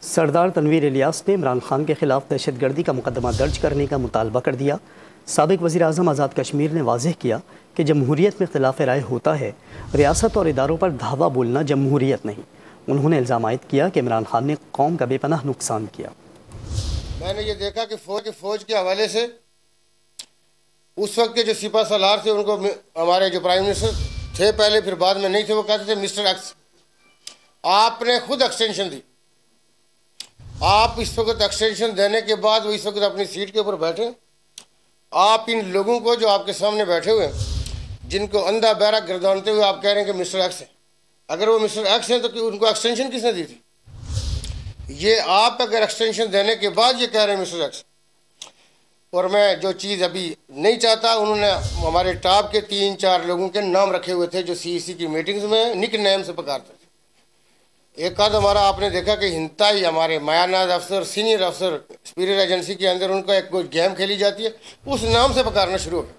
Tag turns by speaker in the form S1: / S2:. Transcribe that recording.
S1: सरदार तनवीर इलियास ने इमरान खान के खिलाफ दहशतगर्दी का मुकदमा दर्ज करने का मुतालबा कर दिया। साबिक वज़ीर आज़म आज़ाद कश्मीर ने वाज़ेह किया कि जमहूरियत में इख्तिलाफ़ राय होता है, रियासत और इदारों पर धावा बोलना जमहूरियत नहीं। उन्होंने इल्ज़ाम आयद किया कि इमरान खान ने कौम का बेपनाह नुकसान किया।
S2: मैंने ये देखा कि फ़ौज के हवाले से उस वक्त के जो सिपा सलार थे, उनको हमारे जो प्राइम मिनिस्टर थे पहले, फिर बाद में नहीं थे, वो कहते थे मिस्टर एक्स। आपने खुद एक्सटेंशन दी। आप इस वक्त एक्सटेंशन देने के बाद वो इस वक्त अपनी सीट के ऊपर बैठे। आप इन लोगों को जो आपके सामने बैठे हुए हैं, जिनको अंधा बहरा गर्दानते हुए आप कह रहे हैं कि मिस्टर एक्स है। अगर वो मिस्टर एक्स हैं तो उनको एक्सटेंशन किसने दी थी? ये आप अगर एक्सटेंशन देने के बाद ये कह रहे हैं मिस्टर एक्स। और मैं जो चीज़ अभी नहीं चाहता, उन्होंने हमारे टॉप के 3-4 लोगों के नाम रखे हुए थे जो सीईसी की मीटिंग्स में निक नेम से पुकारते थे। एक आध हमारा आपने देखा कि हिंता ही हमारे मायानाज अफसर, सीनियर अफसर, सुपीरियर एजेंसी के अंदर उनका एक कोई गेम खेली जाती है, उस नाम से पुकारना शुरू हो गया।